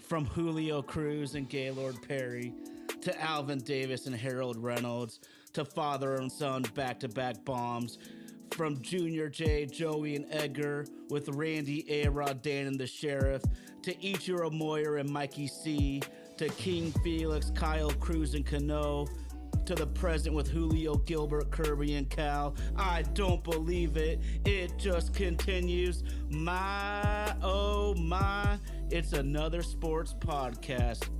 From Julio Cruz and Gaylord Perry to Alvin Davis and Harold Reynolds to father and son back to back bombs. From Junior J, Joey, and Edgar with Randy, A Rod, Dan, and the Sheriff to Ichiro Moyer and Mikey C to King Felix, Kyle Cruz, and Cano to the present with Julio, Gilbert, Kirby, and Cal. I don't believe it. It just continues. My, oh my, it's another sports podcast.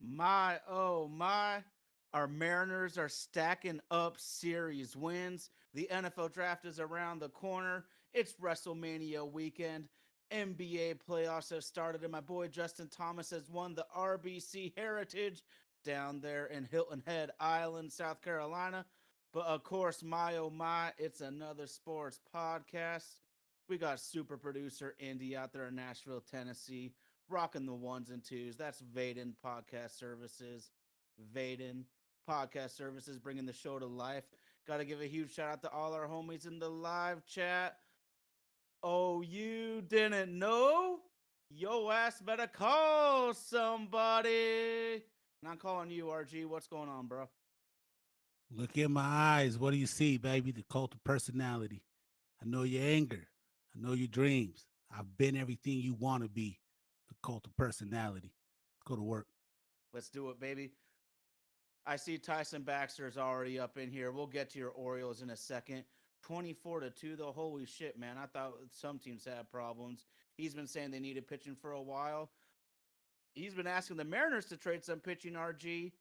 My, oh my. Our Mariners are stacking up series wins. The NFL draft is around the corner. It's WrestleMania weekend. NBA playoffs have started, and my boy Justin Thomas has won the RBC Heritage down there in Hilton Head Island, South Carolina. But of course, my oh my, it's another sports podcast. We got super producer Indy out there in Nashville, Tennessee, rocking the ones and twos. That's Vaden Podcast Services. Vaden Podcast Services bringing the show to life. Got to give a huge shout out to all our homies in the live chat. Oh, you didn't know? Yo ass better call somebody. And I'm calling you, RG. What's going on, bro? Look in my eyes. What do you see, baby? The cult of personality. I know your anger. I know your dreams. I've been everything you want to be. The cult of personality. Go to work. Let's do it, baby. I see Tyson Baxter is already up in here. We'll get to your Orioles in a second. 24-2 though. Holy shit, man. I thought some teams had problems. He's been saying they needed pitching for a while. He's been asking the Mariners to trade some pitching, RG.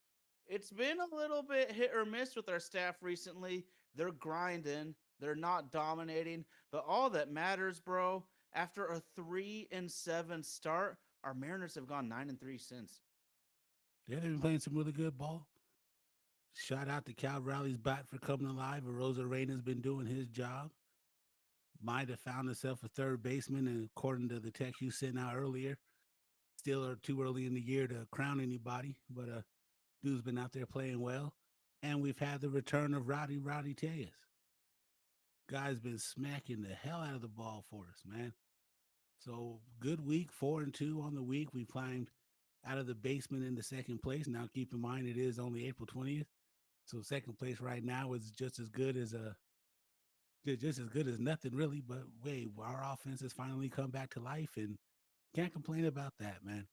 It's been a little bit hit or miss with our staff recently. They're grinding. They're not dominating. But all that matters, bro, after a 3-7 start, our Mariners have gone 9-3 since. Yeah, they've been playing some really good ball. Shout out to Cal Raleig's bat for coming alive. Rosa Reina's been doing his job. Might have found himself a third baseman, and according to the text you sent out earlier, still are too early in the year to crown anybody. But dude's been out there playing well. And we've had the return of Rowdy Tejas. Guy's been smacking the hell out of the ball for us, man. So good week, 4-2 on the week. We climbed out of the basement into second place. Now keep in mind it is only April 20th. So second place right now is just as good as nothing really. But wait, our offense has finally come back to life and can't complain about that, man.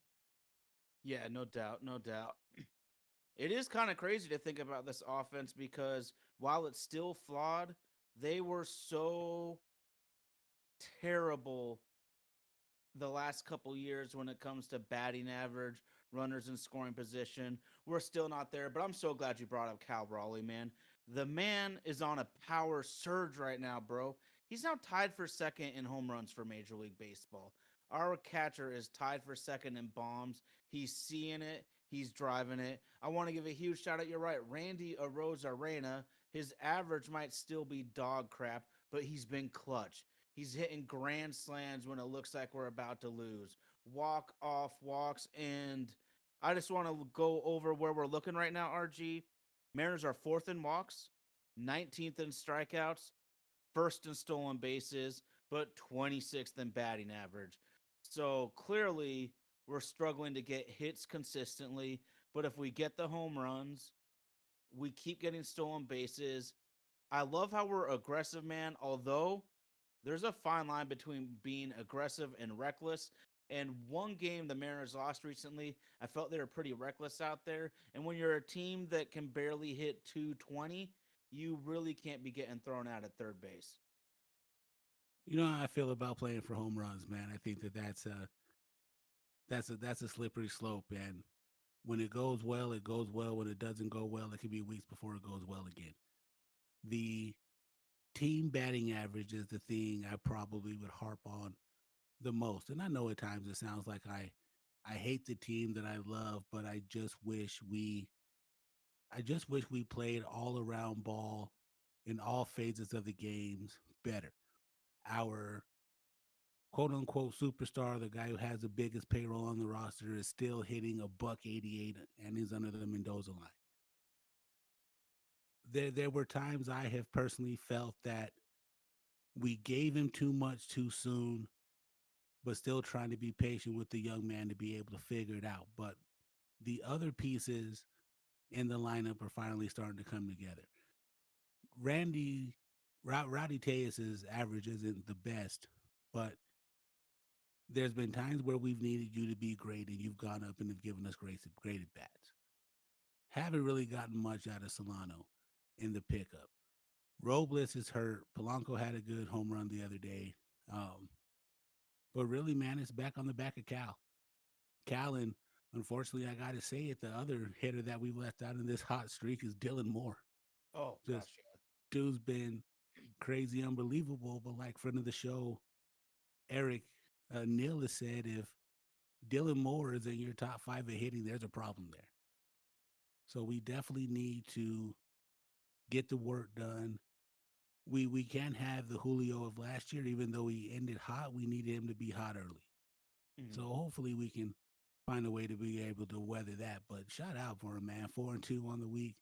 Yeah, no doubt, no doubt. It is kind of crazy to think about this offense because while it's still flawed, they were so terrible the last couple years when it comes to batting average, runners in scoring position. We're still not there, but I'm so glad you brought up Cal Raleigh, man. The man is on a power surge right now, bro. He's now tied for second in home runs for Major League Baseball. Our catcher is tied for second in bombs. He's seeing it. He's driving it. I want to give a huge shout out. You're right. Randy Arozarena, his average might still be dog crap, but he's been clutch. He's hitting grand slams when it looks like we're about to lose. Walk off walks. And I just want to go over where we're looking right now, RG. Mariners are fourth in walks, 19th in strikeouts, first in stolen bases, but 26th in batting average. So clearly, we're struggling to get hits consistently. But if we get the home runs, we keep getting stolen bases. I love how we're aggressive, man. Although there's a fine line between being aggressive and reckless. And one game the Mariners lost recently, I felt they were pretty reckless out there. And when you're a team that can barely hit 220, you really can't be getting thrown out at third base. You know how I feel about playing for home runs, man. I think that's a slippery slope, and when it goes well, it goes well. When it doesn't go well, it can be weeks before it goes well again. The team batting average is the thing I probably would harp on the most. And I know at times it sounds like I hate the team that I love, but I just wish we played all around ball in all phases of the games better. our quote unquote superstar, the guy who has the biggest payroll on the roster, is still hitting a buck 88 and he's under the Mendoza line. There were times I have personally felt that we gave him too much too soon, but still trying to be patient with the young man to be able to figure it out. But the other pieces in the lineup are finally starting to come together. Randy Rowdy Tejas' average isn't the best, but there's been times where we've needed you to be great and you've gone up and have given us great at bats. Haven't really gotten much out of Solano in the pickup. Robles is hurt. Polanco had a good home run the other day. Um, but really, man, it's back on the back of Cal. Cal, and unfortunately, I got to say it, the other hitter that we left out in this hot streak is Dylan Moore. Oh Just gosh, dude's been crazy, unbelievable. But like friend of the show, Eric Neal has said, if Dylan Moore is in your top five of hitting, there's a problem there. So we definitely need to get the work done. We can't have the Julio of last year, even though he ended hot. We need him to be hot early. yeah. So hopefully we can find a way to be able to weather that. But shout out for him, man. 4-2 on the week.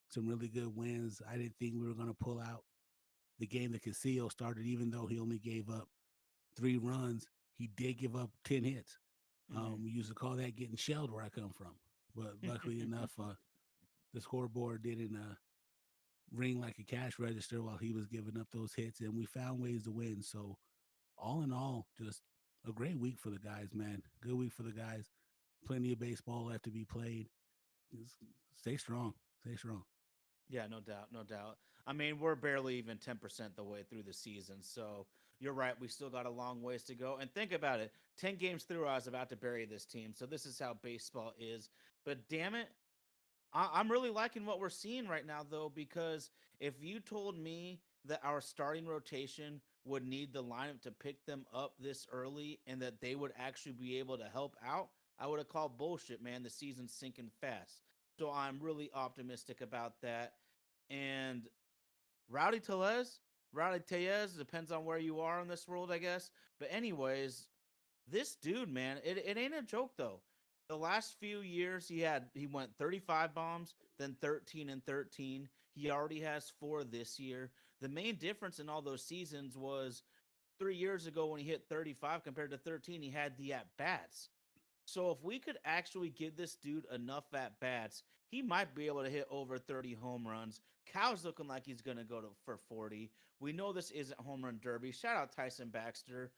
Some really good wins. I didn't think we were gonna pull out the game that Castillo started, even though he only gave up 3 runs. He did give up 10 hits. Hmm. We used to call that getting shelled where I come from. But luckily enough, the scoreboard didn't ring like a cash register while he was giving up those hits, and we found ways to win. So all in all, just a great week for the guys, man. Good week for the guys. Plenty of baseball left to be played. Just stay strong. Stay strong. Yeah, no doubt, no doubt. I mean, we're barely even 10% the way through the season, so you're right. We still got a long ways to go. And think about it: 10 games through, I was about to bury this team. So this is how baseball is. But damn it, I'm really liking what we're seeing right now, though, because if you told me that our starting rotation would need the lineup to pick them up this early and that they would actually be able to help out, I would have called bullshit, man. The season's sinking fast. So I'm really optimistic about that. And Rowdy Telez, Rowdy Tellez, depends on where you are in this world, I guess. But, anyways, this dude, man, it ain't a joke though. The last few years he went 35 bombs, then 13 and 13. He already has 4 this year. The main difference in all those seasons was 3 years ago when he hit 35 compared to 13, he had the at bats. So if we could actually give this dude enough at bats, he might be able to hit over 30 home runs. Cal's looking like he's going to go for 40. We know this isn't home run derby. Shout out Tyson Baxter.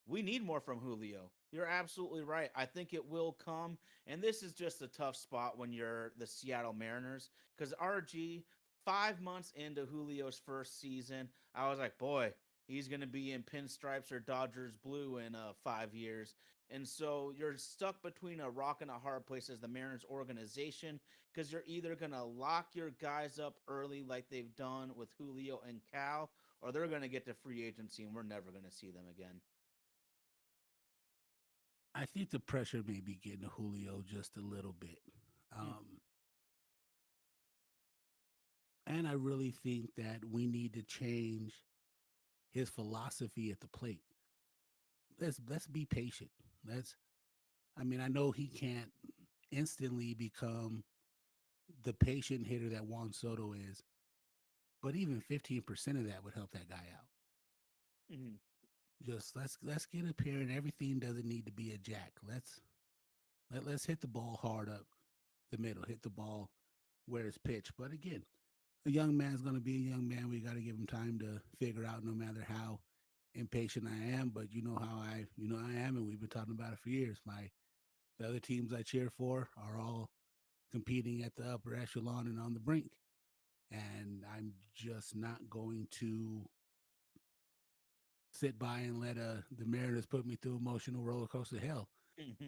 We need more from Julio. You're absolutely right. I think it will come. And this is just a tough spot when you're the Seattle Mariners because RG, 5 months into Julio's first season, I was like, boy, he's going to be in pinstripes or Dodgers blue in 5 years. And so you're stuck between a rock and a hard place as the Mariners organization because you're either going to lock your guys up early like they've done with Julio and Cal, or they're going to get to free agency and we're never going to see them again. I think the pressure may be getting to Julio just a little bit. Mm, Um, and I really think that we need to change his philosophy at the plate. Let's be patient. Let's I mean, I know he can't instantly become the patient hitter that Juan Soto is, but even 15% of that would help that guy out. mhm, Just let's get up here and everything doesn't need to be a jack. Let's hit the ball hard up the middle, hit the ball where it's pitched. But again, a young man's gonna be a young man. We gotta give him time to figure out no matter how impatient I am, but you know I am, and we've been talking about it for years. The other teams I cheer for are all competing at the upper echelon and on the brink. And I'm just not going to sit by and let the Mariners put me through emotional roller coaster hell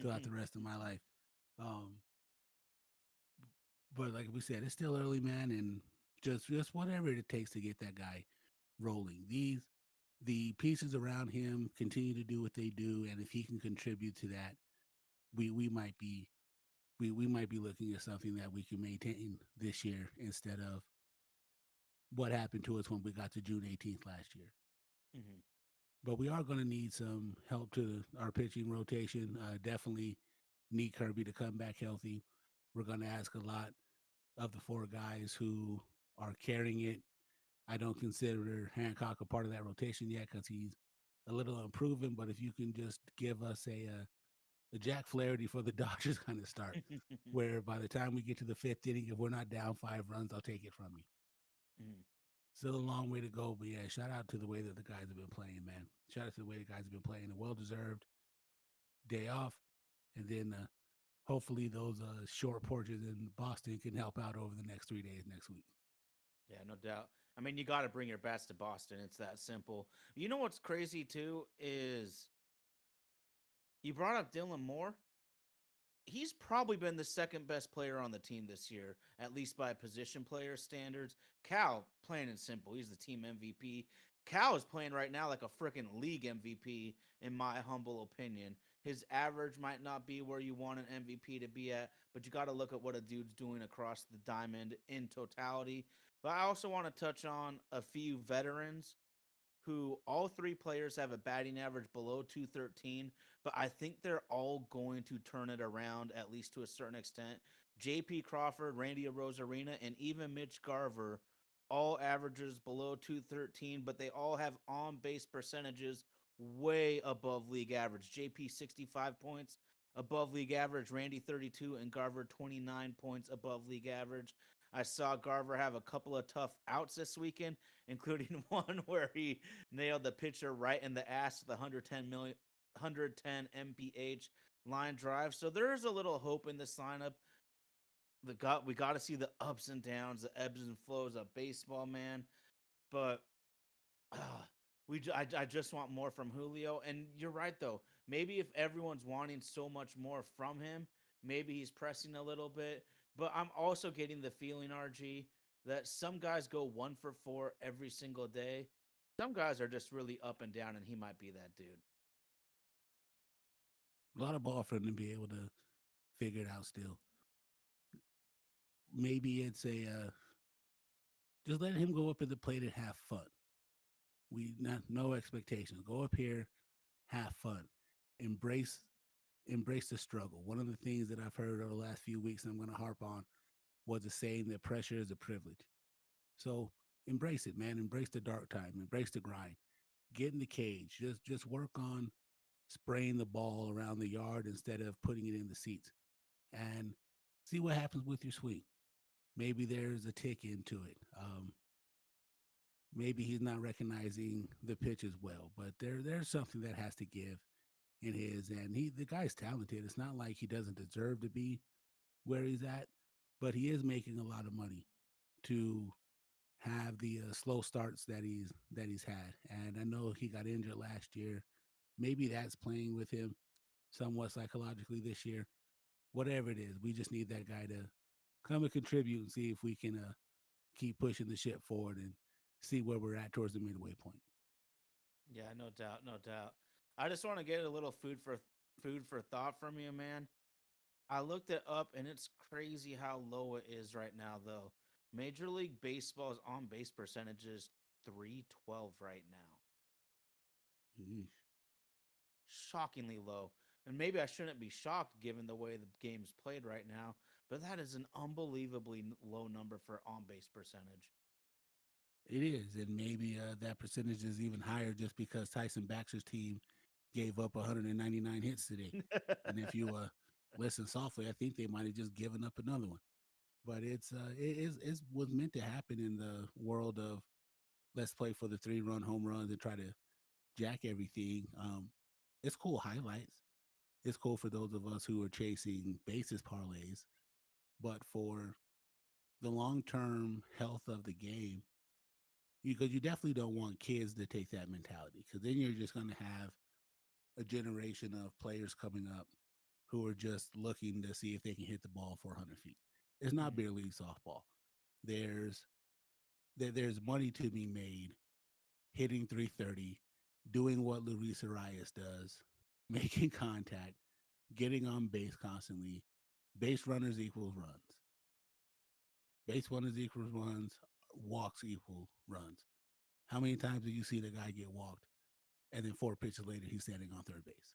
throughout the rest of my life. Um, but like we said, it's still early, man, and just whatever it takes to get that guy rolling. The pieces around him continue to do what they do, and if he can contribute to that, we might be we might be looking at something that we can maintain this year instead of what happened to us when we got to June 18th last year. mhm. But we are going to need some help to our pitching rotation. Definitely need Kirby to come back healthy. We're going to ask a lot of the four guys who are carrying it. I don't consider Hancock a part of that rotation yet because he's a little unproven. But if you can just give us a Jack Flaherty for the Dodgers kind of start, where by the time we get to the fifth inning, if we're not down 5 runs, I'll take it from you. Mhm. Still a long way to go, but yeah, shout out to the way that the guys have been playing, man. Shout out to the way the guys have been playing. A well deserved day off, and then hopefully those short porches in Boston can help out over the next 3 days next week. Yeah, no doubt. I mean, you got to bring your best to Boston. It's that simple. You know what's crazy too is you brought up Dylan Moore. He's probably been the second best player on the team this year, at least by position player standards. Cal, plain and simple, he's the team MVP. Cal is playing right now like a freaking league MVP, in my humble opinion. His average might not be where you want an MVP to be at, but you got to look at what a dude's doing across the diamond in totality. But I also want to touch on a few veterans who all three players have a batting average below 213, but I think they're all going to turn it around at least to a certain extent. JP Crawford, Randy Rosarina, and even Mitch Garver all averages below 213, but they all have on base percentages way above league average. JP 65 points above league average, Randy 32, and Garver 29 points above league average. I saw Garver have a couple of tough outs this weekend, including one where he nailed the pitcher right in the ass with 110 mph line drive. So there is a little hope in this lineup. We got to see the ups and downs, the ebbs and flows of baseball, man. But uh, I just want more from Julio. And you're right though. Maybe if everyone's wanting so much more from him, maybe he's pressing a little bit. But I'm also getting the feeling, RG, that some guys go 1 for 4 every single day. Some guys are just really up and down, and he might be that dude. A lot of ball for him to be able to figure it out still. Maybe it's just let him go up at the plate and have fun. We not no expectations. Go up here, have fun, embrace embrace the struggle. One of the things that I've heard over the last few weeks, and I'm going to harp on, was the saying that pressure is a privilege. So embrace it, man. Embrace the dark time. Embrace the grind. Get in the cage. Just work on spraying the ball around the yard instead of putting it in the seats, and see what happens with your swing. Maybe there's a tick into it. Maybe he's not recognizing the pitch as well, but there's something that has to give in his. And the guy's talented. It's not like he doesn't deserve to be where he's at, but he is making a lot of money to have the slow starts that he's had. And I know he got injured last year. Maybe that's playing with him somewhat psychologically this year. Whatever it is, we just need that guy to come and contribute and see if we can keep pushing the ship forward and see where we're at towards the midway point. Yeah, no doubt, no doubt. I just want to get a little food for thought from you, man. I looked it up, and it's crazy how low it is right now, though. Major League Baseball's on base percentage is 312 right now. Yeesh. Shockingly low. And maybe I shouldn't be shocked given the way the game's played right now, but that is an unbelievably low number for on base percentage. It is, and maybe that percentage is even higher just because Tyson Baxter's team gave up 199 hits today. And if you listen softly, I think they might have just given up another one. But it's was meant to happen in the world of let's play for the 3 run home runs and try to jack everything. It's cool highlights. It's cool for those of us who are chasing basis parlays, but for the long term health of the game, because you definitely don't want kids to take that mentality, because then you're just going to have a generation of players coming up who are just looking to see if they can hit the ball 400 feet. It's not Mhm. beer league softball. There's there's money to be made hitting 330, doing what Luis Arias does, making contact, getting on base constantly. Base runners equals runs. Base runners equals runs. Walks equal runs. How many times do you see the guy get walked and then 4 pitches later he's standing on third base.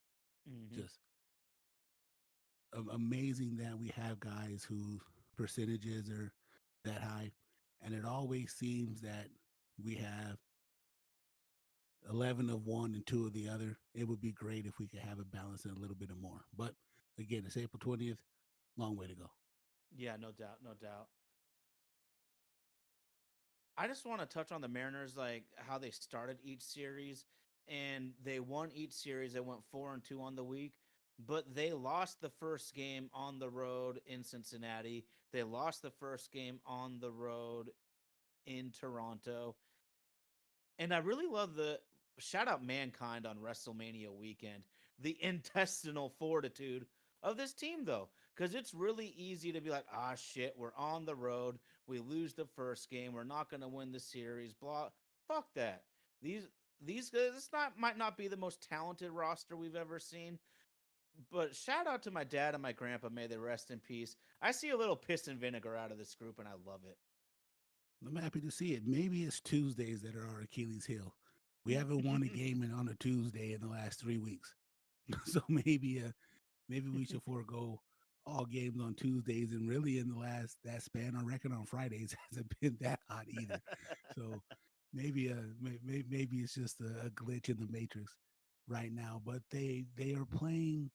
Hmm. Just amazing that we have guys whose percentages are that high, and it always seems that we have 11 of one and two of the other. It would be great if we could have a balance and a little bit of more. But again, it's April 20th. Long way to go. Yeah, no doubt, no doubt. I just want to touch on the Mariners, like how they started each series, and they won each series. They went 4-2 on the week, but they lost the first game on the road in Cincinnati. They lost the first game on the road in Toronto, and I really love the shout out Mankind on WrestleMania weekend. The intestinal fortitude of this team, though, because it's really easy to be like, ah, shit, we're on the road. We lose the first game. We're not going to win the series. Blah. Fuck that. These these guys, this not might not be the most talented roster we've ever seen, but shout out to my dad and my grandpa. May they rest in peace. I see a little piss and vinegar out of this group, and I love I'm happy to see it. Maybe it's Tuesdays that are our Achilles heel. We haven't won a it. game on a Tuesday in the last 3 weeks. So maybe we should forego all games on Tuesdays. And really, in the last that span, our record on Fridays hasn't been that hot either. So maybe it's just a glitch in the matrix right now. But they are playing.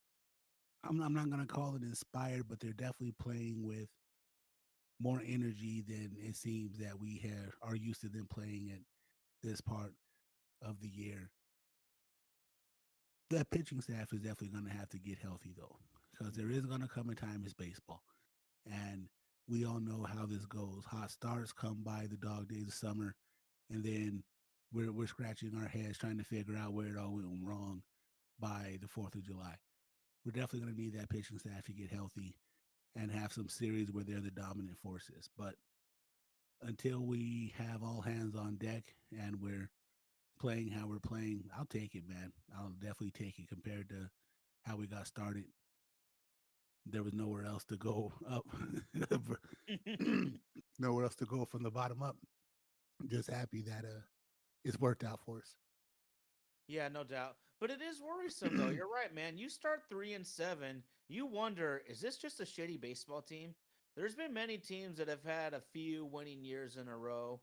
I'm not gonna call it inspired, but they're definitely playing with more energy than it seems that we have are used to them playing at this part of the year. That pitching staff is definitely going to have to get healthy though, because there is going to come a time it's baseball, and we all know how this goes. Hot starts come by the dog days of summer, and then we're scratching our heads trying to figure out where it all went wrong by the 4th of July. We're definitely going to need that pitching staff to get healthy and have some series where they're the dominant forces. But until we have all hands on deck and we're playing how we're playing, I'll take it, man. I'll definitely take it compared to how we got started. There was nowhere else to go up, nowhere else to go from the bottom up. Just happy that it's worked out for us. Yeah, no doubt. But it is worrisome though. You're right, man. You start 3-7, you wonder, is this just a shitty baseball team? There's been many teams that have had a few winning years in a row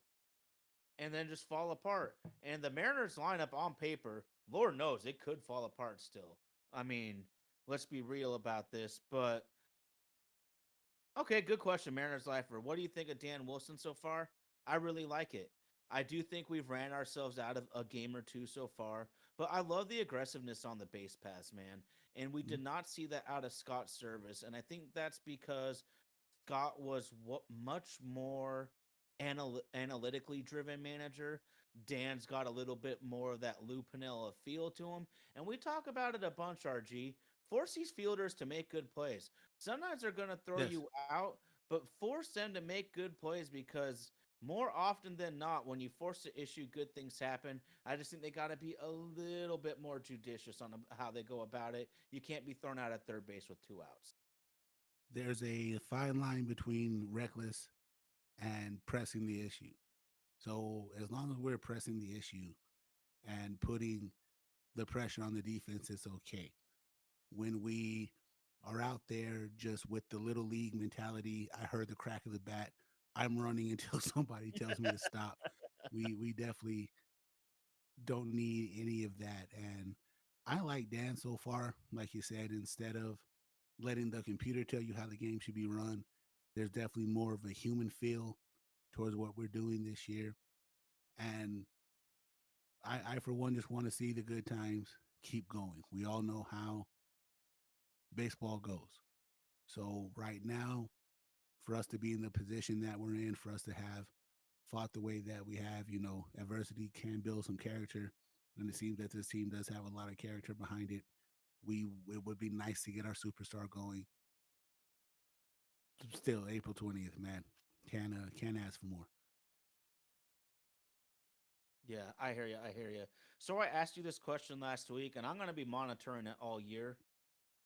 and then just fall apart. And the Mariners lineup on paper, Lord knows it could fall apart still. I mean, let's be real about this. But okay, good question, Mariners Lifer. What do you think of Dan Wilson so far? I really like it. I do think we've ran ourselves out of a game or two so far, but I love the aggressiveness on the base pass, man. And we did not see that out of Scott's service. And I think that's because Scott was what much more analytically driven manager. Dan's got a little bit more of that Lou Pinella feel to him. And we talk about it a bunch, RG. Force these fielders to make good plays. Sometimes they're going to throw Yes, you out, but force them to make good plays because more often than not, when you force the issue, good things happen. I just think they got to be a little bit more judicious on how they go about it. You can't be thrown out at third base with two outs. there's a fine line between reckless and pressing the issue. So as long as we're pressing the issue and putting the pressure on the defense, it's okay. When we are out there just with the little league mentality, I heard the crack of the bat, I'm running until somebody tells me to stop. We definitely don't need any of that. And I like Dan so far, like you said, instead of letting the computer tell you how the game should be run, there's definitely more of a human feel towards what we're doing this year. And I for one, just want to see the good times keep going. We all know how baseball goes. So right now, for us to be in the position that we're in, for us to have fought the way that we have, adversity can build some character. And it seems that this team does have a lot of character behind it. It would be nice to get our superstar going. Still, April 20th, man. Can't ask for more. Yeah, I hear you. I hear you. So I asked you this question last week, and I'm going to be monitoring it all year.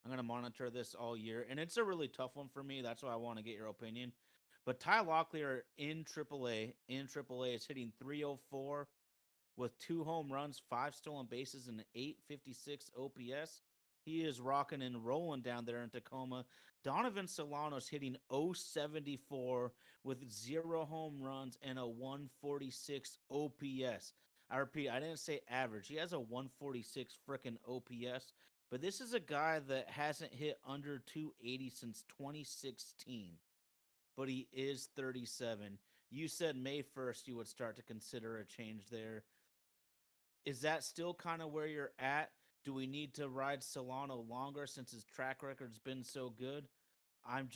I'm going to monitor this all year, and it's a really tough one for me. That's why I want to get your opinion. But Ty Locklear in AAA is hitting 304 with 2 home runs, 5 stolen bases, and an 856 OPS. He is rocking and rolling down there in Tacoma. Donovan Solano's hitting 074 with 0 home runs and a 146 OPS. I repeat, I didn't say average. He has a 146 freaking OPS, but this is a guy that hasn't hit under 280 since 2016, but he is 37. You said May 1st you would start to consider a change there. Is that still kind of where you're at? Do we need to ride Solano longer since his track record's been so good? I'm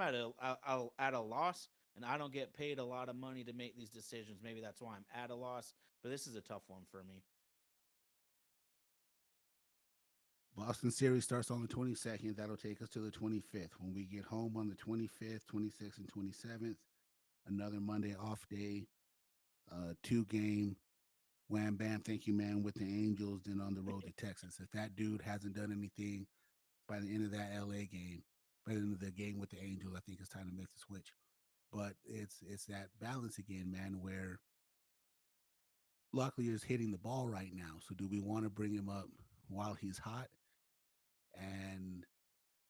at a loss, and I don't get paid a lot of money to make these decisions. Maybe that's why I'm at a loss, but this is a tough one for me. Boston series starts on the 22nd. That'll take us to the 25th. When we get home on the 25th, 26th, and 27th, another Monday off day, 2 game wham bam, thank you, man, with the Angels, then on the road to Texas. If that dude hasn't done anything by the end of that LA game, by the end of the game with the Angels, I think it's time to make the switch. But it's that balance again, man, where Locklear is hitting the ball right now. So do we want to bring him up while he's hot and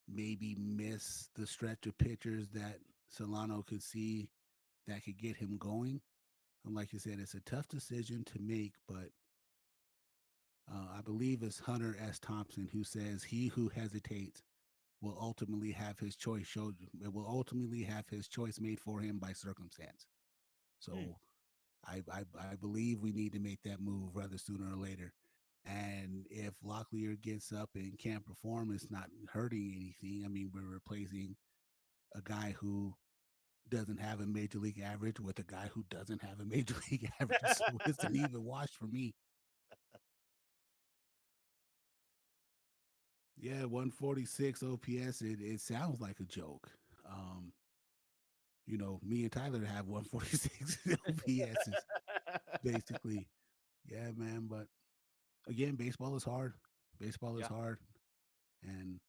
maybe miss the stretch of pitchers that Solano could see that could get him going? And like you said, it's a tough decision to make, but I believe it's Hunter S. Thompson who says he who hesitates will ultimately have his choice showed. Will ultimately have his choice made for him by circumstance. Hmm. So I believe we need to make that move rather sooner or later. And if Locklear gets up and can't perform, it's not hurting anything. I mean, we're replacing a guy who doesn't have a major league average with a guy who doesn't have a major league average. So it's an even wash for me. Yeah, 146 OPS. It sounds like a joke. Um, me and Tyler have 146 OPSs, basically. Yeah, man. But again, baseball is hard. Baseball is Yeah. hard, and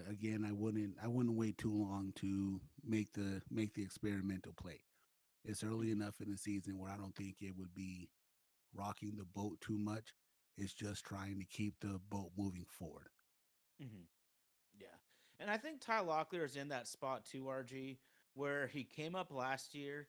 again, I wouldn't wait too long to make the experimental play. It's early Hmm. enough in the season where I don't think it would be rocking the boat too much. It's just trying to keep the boat moving forward. Hmm. Yeah. And I think Ty Locklear is in that spot too, RG, where he came up last year.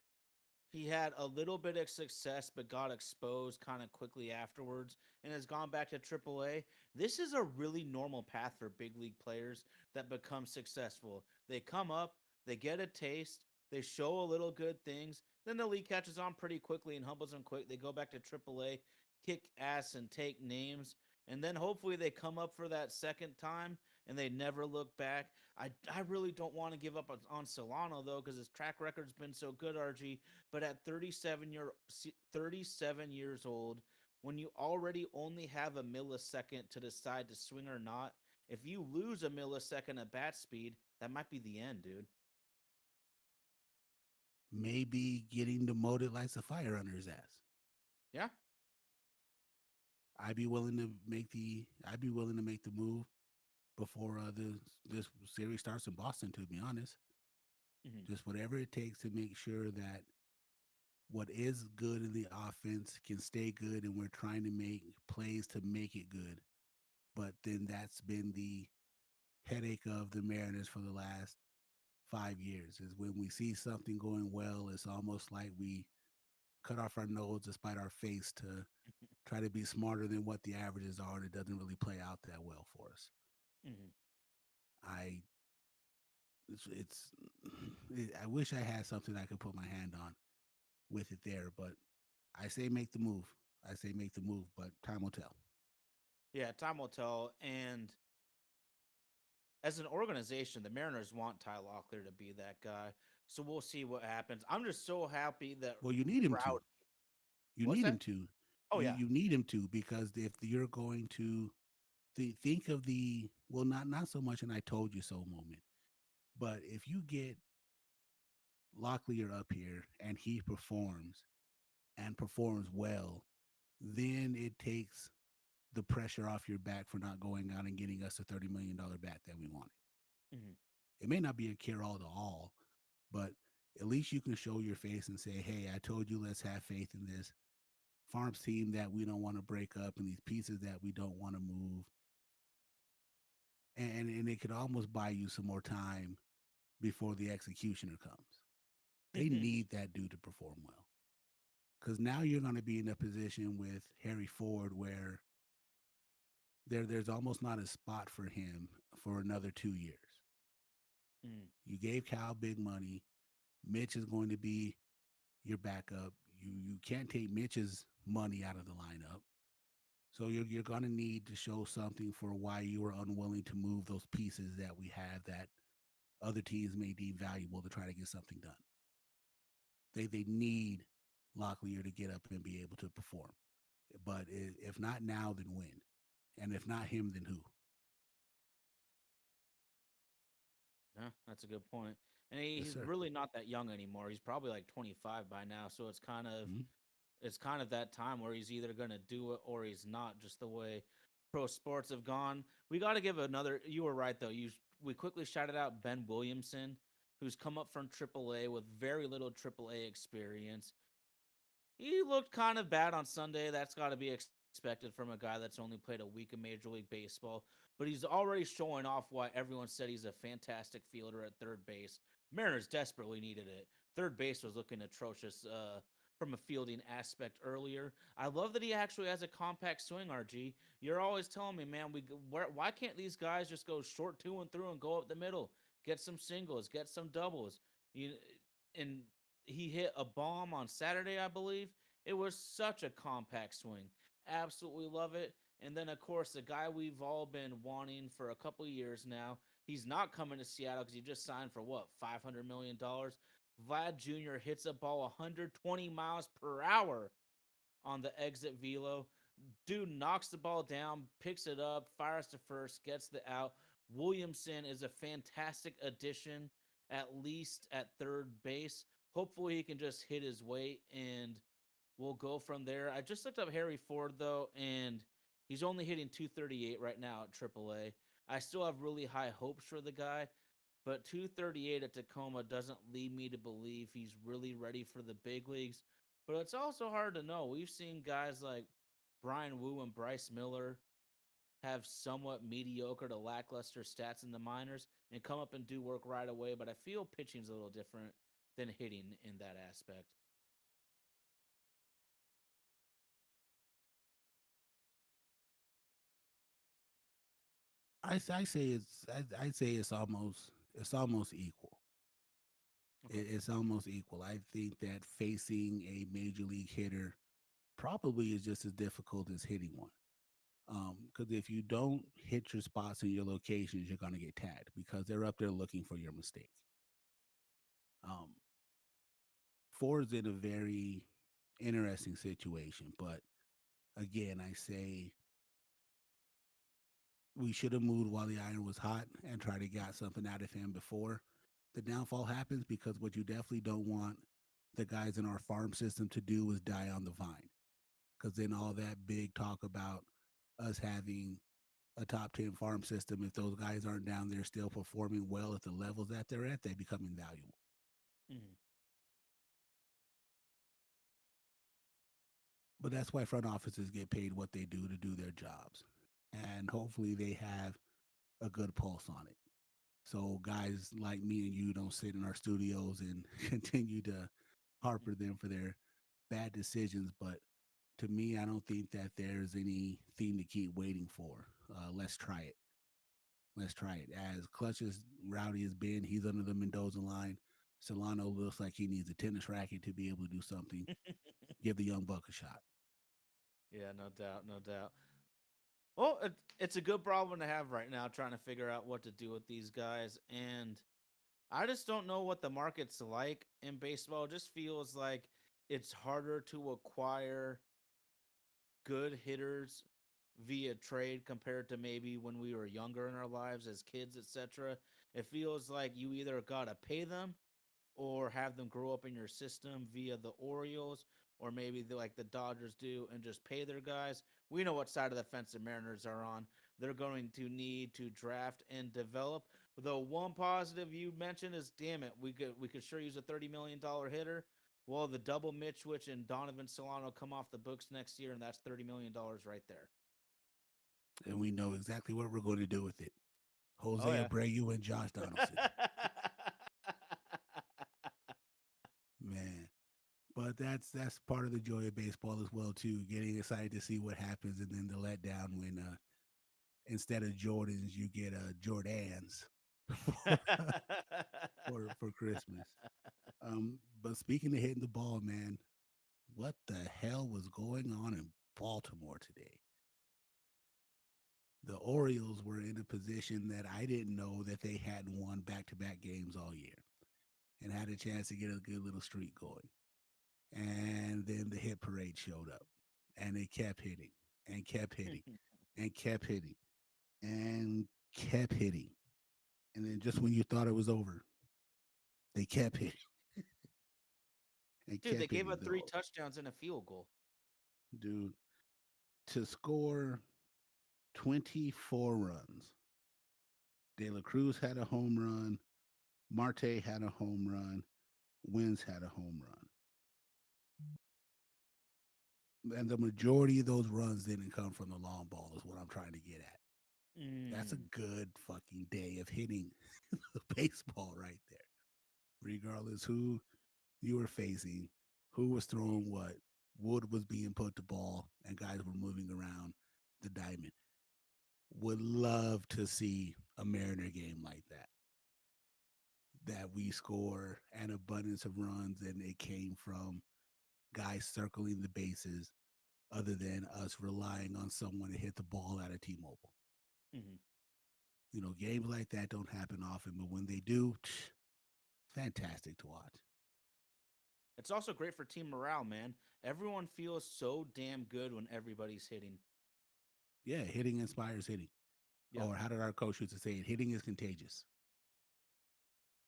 He had a little bit of success, but got exposed kind of quickly afterwards and has gone back to AAA. This is a really normal path for big league players that become successful. They come up, they get a taste, they show a little good things, then the league catches on pretty quickly and humbles them quick. They go back to AAA, kick ass and take names, and then hopefully they come up for that second time and they never look back. I really don't want to give up on Solano though because his track record's been so good, RG. But at 37 years old, when you already only have a millisecond to decide to swing or not, if you lose a millisecond of bat speed, that might be the end, dude. Maybe getting demoted lights a fire under his ass. Yeah. I'd be willing to make the move before this series starts in Boston. To be honest, Hmm. just whatever it takes to make sure that what is good in the offense can stay good, and we're trying to make plays to make it good. But then that's been the headache of the Mariners for the last 5 years. Is when we see something going well, it's almost like we cut off our nose despite our face to try to be smarter than what the averages are, and it doesn't really play out that well for us. Hmm. I it's I wish I had something I could put my hand on with it there, but I say make the move. I say make the move, but time will tell. Yeah, time will tell. And as an organization, the Mariners want Ty Locklear to be that guy. So we'll see what happens. I'm just so happy that Well, you need him to. Rowdy. You What's need that? him to. Oh You yeah. you need him to because if you're going to think of the well, not so much an "I told you so" moment, but if you get Locklear up here and he performs and performs well, then it takes the pressure off your back for not going out and getting us a $30 million bat that we wanted. Hmm. It may not be a cure all to all, but at least you can show your face and say, "Hey, I told you, let's have faith in this." farms team that we don't want to break up and these pieces that we don't want to move. And it could almost buy you some more time before the executioner comes. They need that dude to perform well. Because now you're going to be in a position with Harry Ford where there's almost not a spot for him for another 2 years. Mm. You gave Cal big money. Mitch is going to be your backup. You can't take Mitch's money out of the lineup. So you're going to need to show something for why you were unwilling to move those pieces that we have that other teams may deem valuable to try to get something done. They need Locklear to get up and be able to perform. But if not now, then when? And if not him, then who? Yeah, that's a good point. And Yes, he's sir. really not that young anymore. He's probably like 25 by now, so Mm-hmm. it's kind of that time where he's either going to do it or he's not, just the way pro sports have gone. We got to give another, you were right though. We quickly shouted out Ben Williamson, who's come up from AAA with very little AAA experience. He looked kind of bad on Sunday. That's got to be expected from a guy that's only played a week of Major League Baseball. But he's already showing off why everyone said he's a fantastic fielder at third base. Mariners desperately needed it. Third base was looking atrocious from a fielding aspect earlier. I love that he actually has a compact swing, RG. You're always telling me, man, why can't these guys just go short two and through and go up the middle? Get some singles, get some doubles. You, and he hit a bomb on Saturday, I believe. It was such a compact swing. Absolutely love it. And then, of course, the guy we've all been wanting for a couple years now. He's not coming to Seattle because he just signed for what, $500 million. Vlad Jr. hits a ball 120 miles per hour on the exit velo. Dude knocks the ball down, picks it up, fires to first, gets the out. Williamson is a fantastic addition, at least at third base. Hopefully, he can just hit his weight and we'll go from there. I just looked up Harry Ford, though, and he's only hitting 238 right now at AAA. I still have really high hopes for the guy, but 238 at Tacoma doesn't lead me to believe he's really ready for the big leagues. But it's also hard to know. We've seen guys like Brian Wu and Bryce Miller have somewhat mediocre to lackluster stats in the minors and come up and do work right away. But I feel pitching's a little different than hitting in that aspect. I say it's almost equal. Okay. It's almost equal. I think that facing a major league hitter probably is just as difficult as hitting one. Because if you don't hit your spots and your locations, you're going to get tagged because they're up there looking for your mistake. Um, Ford's in a very interesting situation, but again, I say we should have moved while the iron was hot and tried to get something out of him before the downfall happens. Because what you definitely don't want the guys in our farm system to do is die on the vine. Because then all that big talk about us having a top 10 farm system, if those guys aren't down there still performing well at the levels that they're at, they become invaluable. Mhm. But that's why front offices get paid what they do their jobs. And hopefully they have a good pulse on it. So guys like me and you don't sit in our studios and continue to harper them for their bad decisions. But to me, I don't think that there's anything to keep waiting for. Let's try it. Let's try it. As clutch as Rowdy has been, he's under the Mendoza line. Solano looks like he needs a tennis racket to be able to do something. Give the young buck a shot. Yeah, no doubt, no doubt. Well, it's a good problem to have right now, trying to figure out what to do with these guys. And I just don't know what the market's like in baseball. It just feels like it's harder to acquire good hitters via trade compared to maybe when we were younger in our lives as kids, etc. It feels like you either got to pay them or have them grow up in your system via the Orioles or maybe like the Dodgers do and just pay their guys. We know what side of the fence the Mariners are on. They're going to need to draft and develop. The one positive you mentioned is, damn it, we could sure use a $30 million hitter. Well, the double Mitchwich and Donovan Solano come off the books next year, and that's $30 million right there. And we know exactly what we're going to do with it. Oh Jose yeah. Abreu and Josh Donaldson. Man. But that's part of the joy of baseball as well too. Getting excited to see what happens, and then the letdown when instead of Jordans you get Jordans for Christmas. But speaking of hitting the ball, man, what the hell was going on in Baltimore today? The Orioles were in a position that I didn't know that they hadn't won back-to-back games all year, and had a chance to get a good little streak going. And then the hit parade showed up, and they kept hitting and kept hitting and kept hitting and kept hitting. And then just when you thought it was over, they kept hitting and Dude, they kept gave hitting. up three touchdowns and a field goal. Dude, to score 24 runs. De La Cruz had a home run. Marte had a home run. Wins had a home run. And the majority of those runs didn't come from the long ball, is what I'm trying to get at. That's a Mm. good fucking day of hitting baseball right there. Regardless who you were facing, who was throwing what, wood was being put to ball, and guys were moving around the diamond. Would love to see a Mariner game like that. That we score an abundance of runs and it came from guys circling the bases other than us relying on someone to hit the ball out of T-Mobile. Hmm. Games like that don't happen often, but when they do, fantastic to watch. It's also great for team morale, man. Everyone feels so damn good when everybody's hitting. Yeah, hitting inspires hitting. Yep. Or how did our coach used to say it? Hitting is contagious.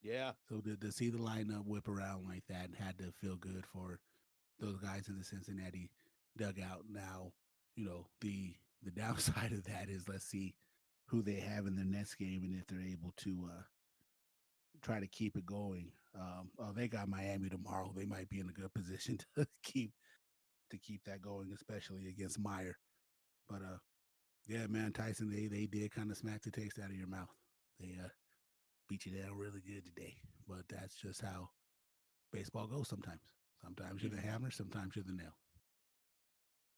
Yeah. So to see the lineup whip around like that had to feel good for those guys in the Cincinnati dugout. Now, the downside of that is let's see who they have in their next game and if they're able to try to keep it going. Oh, they got Miami tomorrow. They might be in a good position to keep that going, especially against Meyer. But yeah, man, Tyson, they did kind of smack the taste out of your mouth. They beat you down really good today. But that's just how baseball goes sometimes. Sometimes you're the Hmm. hammer, sometimes you're the nail.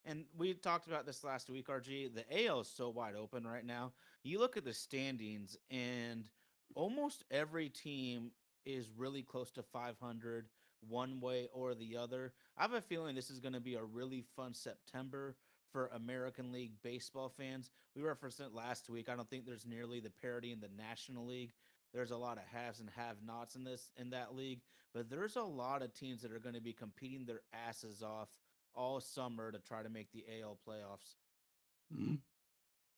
And we talked about this last week, RG. The AL is so wide open right now. You look at the standings, and almost every team is really close to 500 one way or the other. I have a feeling this is going to be a really fun September for American League baseball fans. We referenced it last week. I don't think there's nearly the parity in the National League. There's a lot of haves and have-nots in that league, but there's a lot of teams that are going to be competing their asses off all summer to try to make the AL playoffs. Mm-hmm.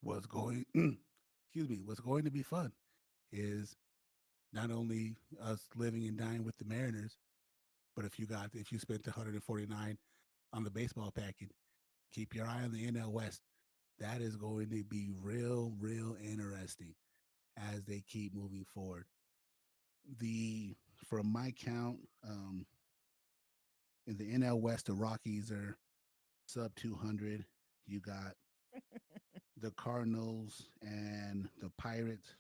What's going, excuse me, what's going to be fun is not only us living and dying with the Mariners, but if you spent 149 on the baseball package, keep your eye on the NL West. That is going to be real, real interesting as they keep moving forward. The From my count, in the NL West, the Rockies are sub 200. You got the Cardinals and the Pirates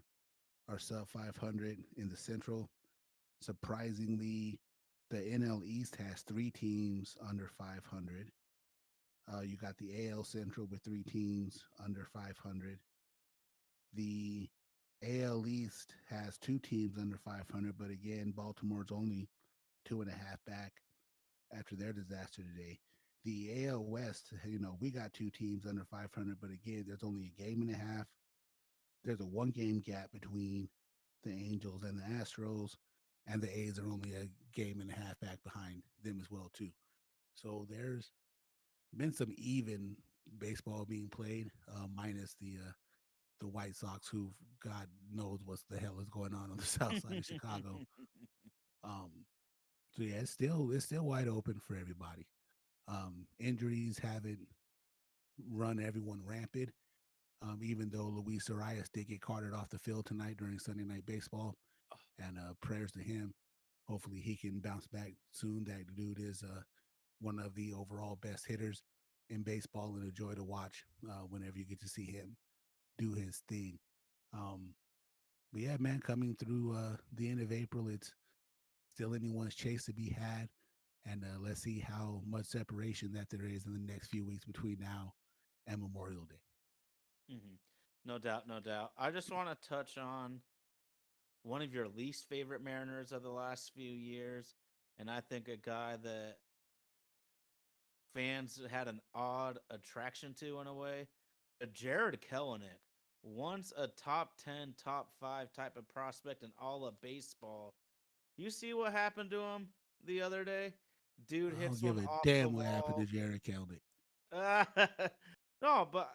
are sub 500 in the Central. Surprisingly, the NL East has three teams under 500. You got the AL Central with three teams under 500. The AL East has two teams under 500, but again, Baltimore's only two and a half back after their disaster today. The AL West, we got two teams under 500, but again, there's only a game and a half. There's a one game gap between the Angels and the Astros, and the A's are only a game and a half back behind them as well too. So there's been some even baseball being played, minus the White Sox, who God knows what the hell is going on the south side of Chicago. Um, so yeah, it's still wide open for everybody. Injuries haven't run everyone rampant. Even though Luis Arias did get carted off the field tonight during Sunday Night Baseball, and prayers to him. Hopefully, he can bounce back soon. That dude is one of the overall best hitters in baseball, and a joy to watch whenever you get to see him do his thing. Um, but yeah, man, coming through the end of April, it's still anyone's chase to be had. And let's see how much separation that there is in the next few weeks between now and Memorial Day. Hmm. No doubt, no doubt. I just want to touch on one of your least favorite Mariners of the last few years, and I think a guy that fans had an odd attraction to in a way. Jared Kelenic, once a top 10, top 5 type of prospect in all of baseball. You see what happened to him the other day? Dude I don't hits give one a off the damn what happened to wall. Jared Kelnick. No, but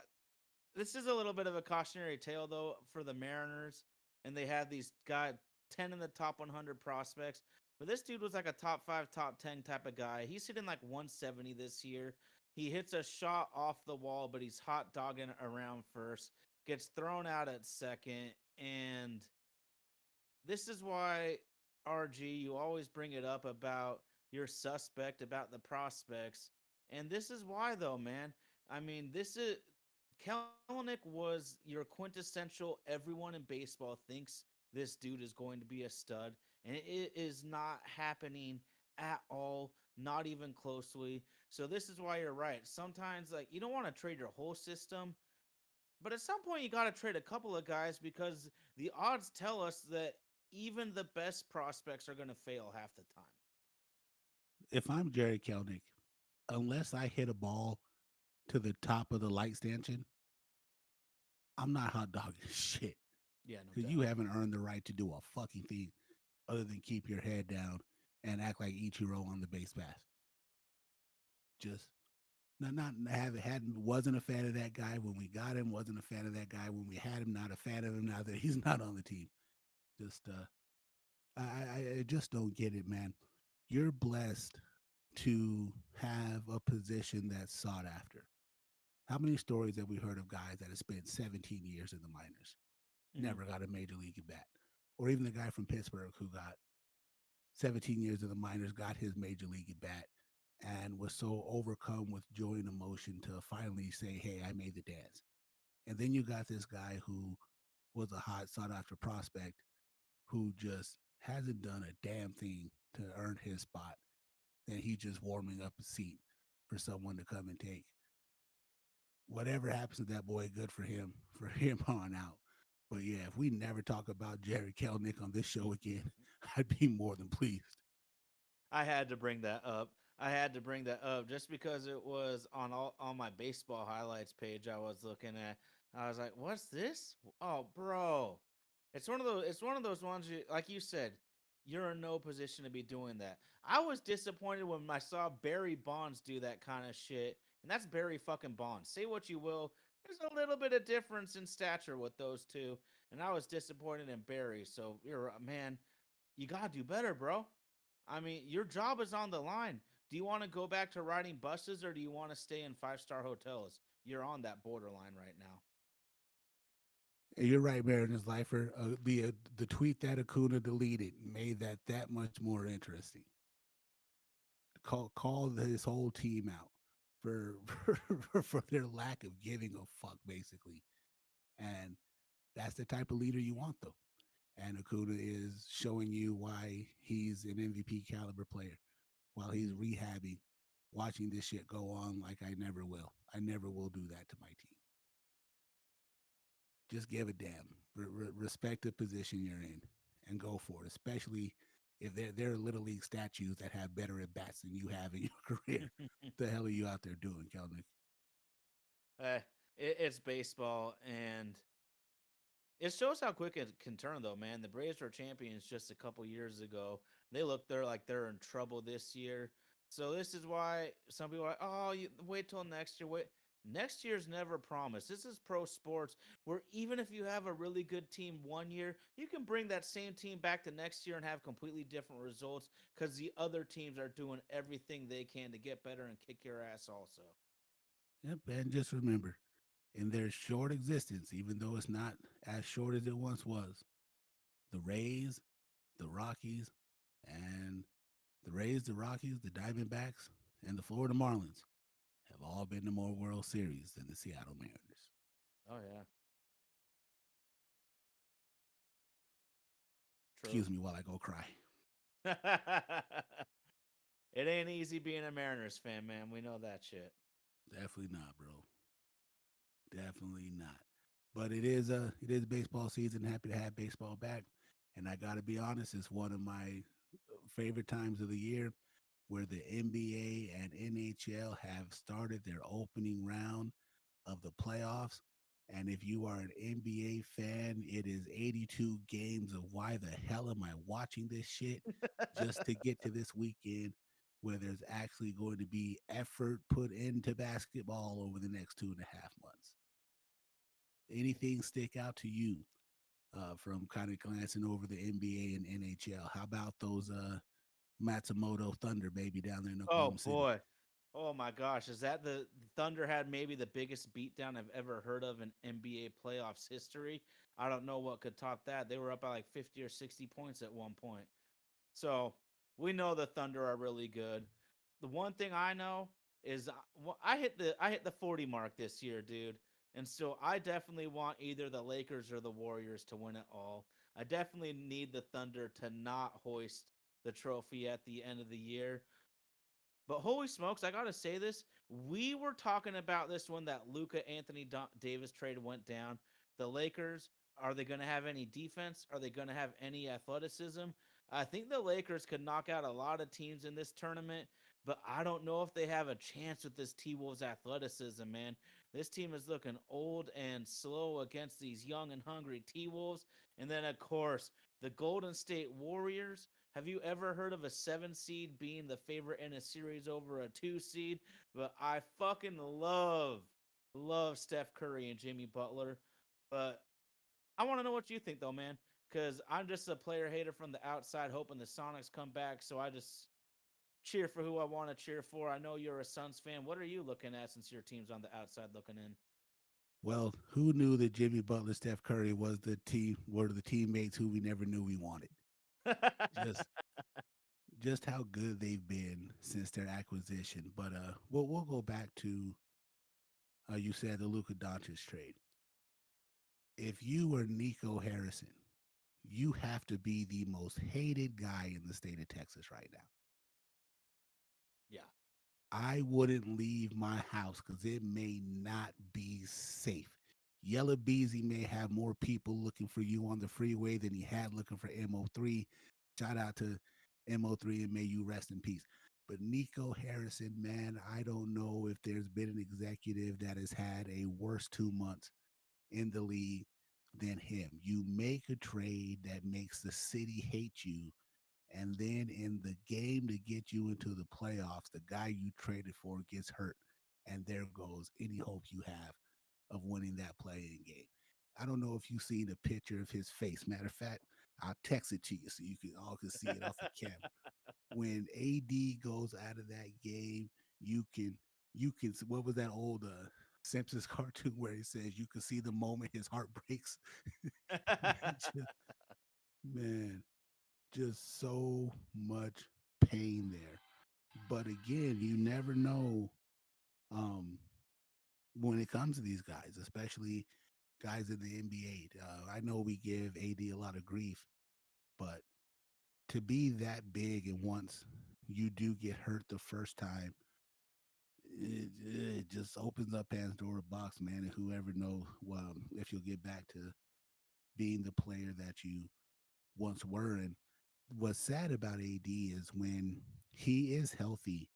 this is a little bit of a cautionary tale though for the Mariners, and they had these guy 10 in the top 100 prospects. But this dude was like a top 5, top 10 type of guy. He's hitting like 170 this year. He hits a shot off the wall, but he's hot dogging around first, gets thrown out at second, and this is why RG you always bring it up about your suspect about the prospects. And this is why though, man. I mean, this is Kellenick was your quintessential everyone in baseball thinks this dude is going to be a stud, and it is not happening at all, not even closely. So this is why you're right. Sometimes like you don't want to trade your whole system, but at some point, you got to trade a couple of guys because the odds tell us that even the best prospects are going to fail half the time. If I'm Jared Kelnick, unless I hit a ball to the top of the light stanchion, I'm not hot dogging shit. Yeah, no Because you doubt. haven't earned the right to do a fucking thing other than keep your head down and act like Ichiro on the base pass. Just not have hadn't wasn't a fan of that guy when we got him. Wasn't a fan of that guy when we had him. Not a fan of him now that he's not on the team. Just I just don't get it, man. You're blessed to have a position that's sought after. How many stories have we heard of guys that have spent 17 years in the minors, Mm-hmm. never got a major league at bat? Or even the guy from Pittsburgh who got 17 years in the minors, got his major league at bat, and was so overcome with joy and emotion to finally say, hey, I made the dance. And then you got this guy who was a hot, sought after prospect who just hasn't done a damn thing to earn his spot. And he's just warming up a seat for someone to come and take. Whatever happens to that boy, good for him on out. But yeah, if we never talk about Jerry Kelnick on this show again, I'd be more than pleased. I had to bring that up. I had to bring that up just because it was on my baseball highlights page I was looking at. I was like, "What's this? Oh, bro." It's one of those ones like you said, you're in no position to be doing that. I was disappointed when I saw Barry Bonds do that kind of shit, and that's Barry fucking Bonds. Say what you will, there's a little bit of difference in stature with those two, and I was disappointed in Barry. So you're man, you gotta do better, bro. I mean, your job is on the line. Do you want to go back to riding buses or do you want to stay in five-star hotels? You're on that borderline right now. And you're right, Mariners Lifer. The tweet that Acuna deleted made that much more interesting. Call his whole team out for for their lack of giving a fuck, basically. And that's the type of leader you want, though. And Acuna is showing you why he's an MVP caliber player while he's Mm-hmm. rehabbing, watching this shit go on like I never will. I never will do that to my team. Just give a damn. Respect the position you're in and go for it, especially if they're little league statues that have better at bats than you have in your career. The hell are you out there doing, Kelnick? Eh, it's baseball, and it shows how quick it can turn, though, man. The Braves were champions just a couple years ago. They look they're in trouble this year. So this is why some people are like, "Oh, wait till next year." Wait, next year's never promised. This is pro sports, where even if you have a really good team one year, you can bring that same team back the next year and have completely different results because the other teams are doing everything they can to get better and kick your ass. Also, Yep, and just remember, in their short existence, even though it's not as short as it once was, the Rays, the Rockies, and The Rays, the Rockies, the Diamondbacks, and the Florida Marlins have all been to more World Series than the Seattle Mariners. Oh yeah, true. Excuse me while I go cry. It ain't easy being a Mariners fan, man. We know that shit. Definitely not, bro. Definitely not. But it is baseball season. Happy to have baseball back. And I gotta be honest, it's one of my favorite times of the year where the NBA and NHL have started their opening round of the playoffs. And if you are an NBA fan, it is 82 games of why the hell am I watching this shit just to get to this weekend where there's actually going to be effort put into basketball over the next 2.5 months. Anything stick out to you from kind of glancing over the NBA and NHL? How about those Matsumoto Thunder, baby, down there in Oh Oklahoma City? boy. Oh my gosh, is that the Thunder had maybe the biggest beatdown I've ever heard of in NBA playoffs history? I don't know what could top that. They were up by like 50 or 60 points at one point. So, we know the Thunder are really good. The one thing I know is I hit the 40 mark this year, dude. And so I definitely want either the Lakers or the Warriors to win it all. I definitely need the Thunder to not hoist the trophy at the end of the year. But holy smokes, I gotta say this. We were talking about this when that Luca Davis trade went down. The Lakers, are they going to have any defense? Are they going to have any athleticism? I think the Lakers could knock out a lot of teams in this tournament, but I don't know if they have a chance with this T Wolves athleticism, man. This team is looking old and slow against these young and hungry T Wolves. And then, of course, the Golden State Warriors. Have you ever heard of a 7 seed being the favorite in a series over a 2 seed? But I fucking love Steph Curry and Jimmy Butler. But I want to know what you think, though, man. Because I'm just a player hater from the outside, hoping the Sonics come back. So I just cheer for who I want to cheer for. I know you're a Suns fan. What are you looking at since your team's on the outside looking Well, who knew that Jimmy Butler, Steph Curry were the teammates who we never knew we wanted? in? Just just how good they've been since their acquisition. But we'll go back to you said the Luka Doncic trade. If you were Nico Harrison, you have to be the most hated guy in the state of Texas right now. Yeah. I wouldn't leave my house because it may not be safe. Yellow Beezy may have more people looking for you on the freeway than he had looking for MO3. Shout out to MO3 and may you rest in peace. But Nico Harrison, man, I don't know if there's been an executive that has had a worse 2 months in the league than him. You make a trade that makes the city hate you, and then in the game to get you into the playoffs, the guy you traded for gets hurt, and there goes any hope you have of winning that playing game. I don't know if you've seen a picture of his face. Matter of fact, I'll text it to you so you can all can see it off the camera. When AD goes out of that game, you can what was that old Simpsons cartoon where he says you can see the moment his heart breaks. just, man, just so much pain there. But again, you never know um, when it comes to these guys, especially guys in the NBA. I know we give AD a lot of grief, but to be that big and once you do get hurt the first time, it just opens up Pandora's box, man. And whoever knows if you'll get back to being the player that you once were. And what's sad about AD is when he is healthy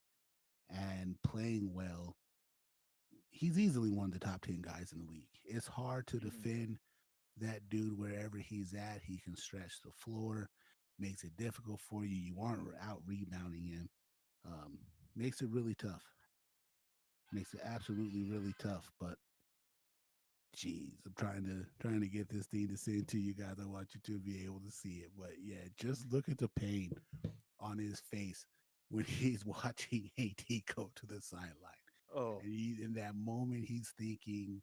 and playing well, he's easily one of the top 10 guys in the league. It's hard to Mhm. defend that dude wherever he's at. He can stretch the floor, makes it difficult for you. You aren't out rebounding him. Makes it really tough. Makes it absolutely really tough. But geez, I'm trying to get this thing to send to you guys. I want you to be able to see it. But yeah, just look at the pain on his face when he's watching AD go to the sideline. Oh. And he, in that moment, he's thinking,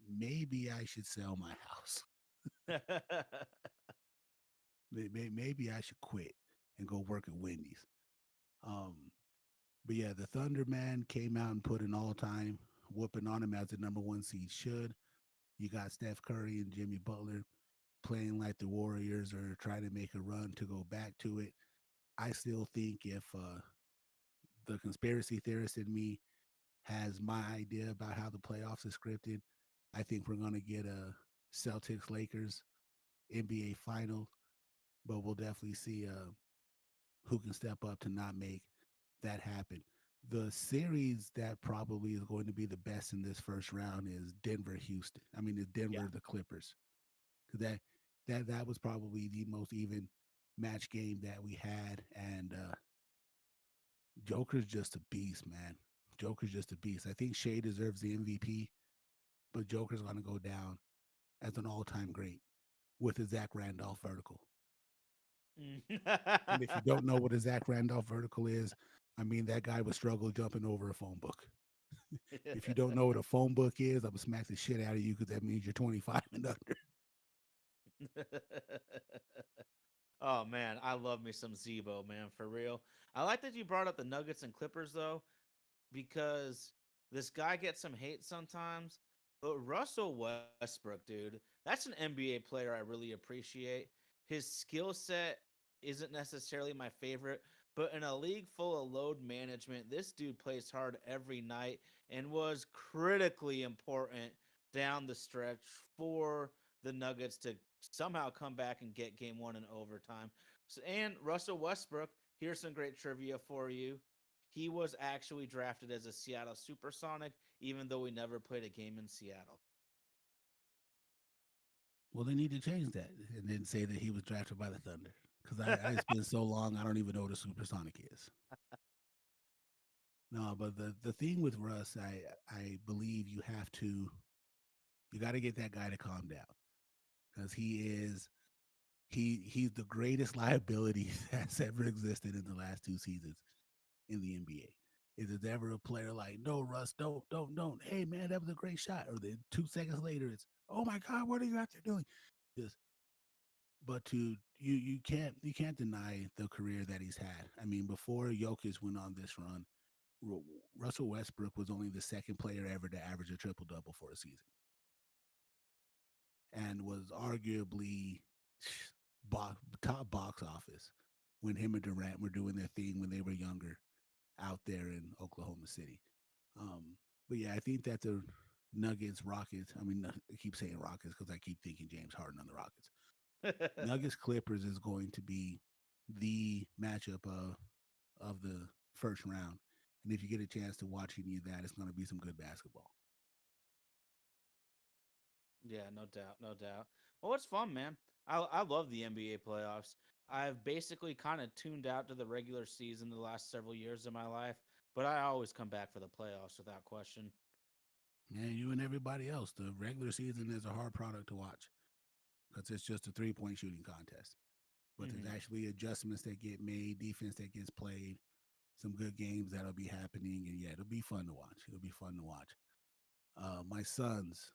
maybe I should sell my house. Maybe I should quit and go work at Wendy's. Um, but yeah, the Thunder man came out and put an all time whooping on him as the number one seed should. You got Steph Curry and Jimmy Butler playing like the Warriors are trying to make a run to go back to it. I still think if the conspiracy theorist in me has my idea about how the playoffs is scripted, I think we're going to get a Celtics Lakers NBA final, but we'll definitely see who can step up to not make that happen. The series that probably is going to be the best in this first round is Denver Houston. I mean, it's Yeah. Denver the Clippers. Because that was probably the most even match game that we had, and Joker's just a beast, man. Joker's just a beast. I think Shea deserves the MVP, but Joker's going to go down as an all-time great with the Zach Randolph vertical. Mm. And if you don't know what a Zach Randolph vertical is, I mean that guy would struggle jumping over a phone book. If you don't know what a phone book is, I'm gonna smack the shit out of you because that means you're 25 and under. Oh man, I love me some Zebo, man, for real. I like that you brought up the Nuggets and Clippers though, because this guy gets some hate sometimes. But Russell Westbrook, dude, that's an NBA player I really appreciate. His skill set isn't necessarily my favorite, but in a league full of load management, this dude plays hard every night and was critically important down the stretch for the Nuggets to somehow come back and get game one in overtime. So, and Russell Westbrook, here's some great trivia for you. He was actually drafted as a Seattle Supersonic, even though we never played a game in Seattle. Well, they need to change that and then say that he was drafted by the Thunder. Because it's been so long, I don't even know what a supersonic is. No, but the thing with Russ, I believe you got to get that guy to calm down because he's the greatest liability that's ever existed in the last two seasons in the NBA. Is there ever a player like, no, Russ, don't. Hey, man, that was a great shot. Or then 2 seconds later, it's, oh my God, what are you out there doing? Just, but you can't deny the career that he's had. I mean, before Jokic went on this run, Russell Westbrook was only the second player ever to average a triple double for a season, and was arguably top box office when him and Durant were doing their thing when they were younger out there in Oklahoma City. Um, but yeah, I think that the Nuggets, Rockets, I mean, I keep saying Rockets because I keep thinking James Harden on the Rockets. Nuggets Clippers is going to be the matchup of the first round. And if you get a chance to watch any of that, it's going to be some good basketball. Yeah, no doubt, no doubt. Well, it's fun, man. I love the NBA playoffs. I've basically kind of tuned out to the regular season the last several years of my life, but I always come back for the playoffs without question. And you and everybody else, the regular season is a hard product to watch because it's just a 3 point shooting contest. But there's Hmm. actually adjustments that get made, defense that gets played, some good games that'll be happening, and yeah, it'll be fun to watch. It'll be fun to watch. My sons,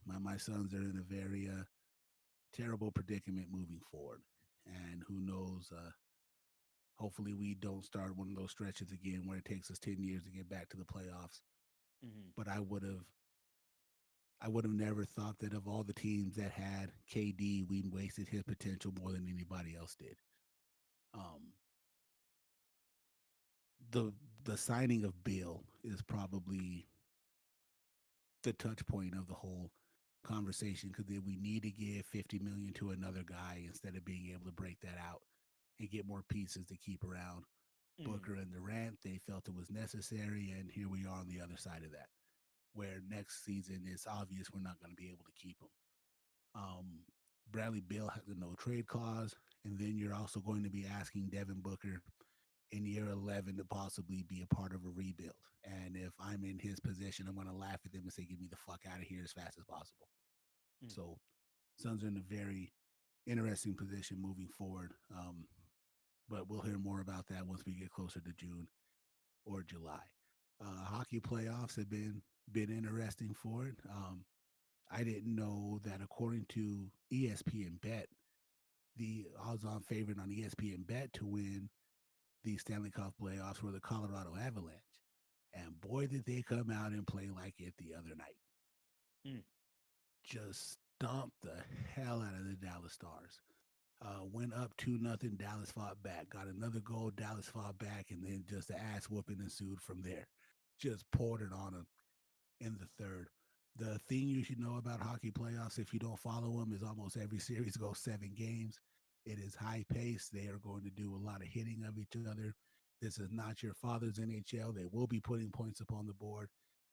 my sons are in a very terrible predicament moving forward, and who knows? Hopefully, we don't start one of those stretches again where it takes us 10 years to get back to the playoffs. Hmm. But I would have never thought that of all the teams that had KD, we wasted his potential more than anybody else did. Um, the the signing of Bill is probably the touch point of the whole conversation because then we need to give 50 million to another guy instead of being able to break that out and get more pieces to keep around Hmm. Booker and Durant. They felt it was necessary, and here we are on the other side of that, where next season it's obvious we're not going to be able to keep them. Um, Bradley Bill has a no trade clause, and then you're also going to be asking Devin Booker in year 11 to possibly be a part of a rebuild. And if I'm in his position, I'm going to laugh at them and say, get me the fuck out of here as fast as possible. Hmm. So, Suns are in a very interesting position moving forward. But we'll hear more about that once we get closer to June or July. Hockey playoffs have been interesting for it. I didn't know that according to ESPN Bet, the odds-on favorite on ESPN Bet to win the Stanley Cup playoffs were the Colorado Avalanche. And boy, did they come out and play like it the other night. Mm. Just stomped the hell out of the Dallas Stars. Went up 2-0. Dallas fought back. Got another goal. Dallas fought back, and then just the ass whooping ensued from there. Just poured it on them in the third. The thing you should know about hockey playoffs, if you don't follow them, is almost every series goes 7 games. It is high paced. They are going to do a lot of hitting of each other. This is not your father's NHL. They will be putting points up on the board.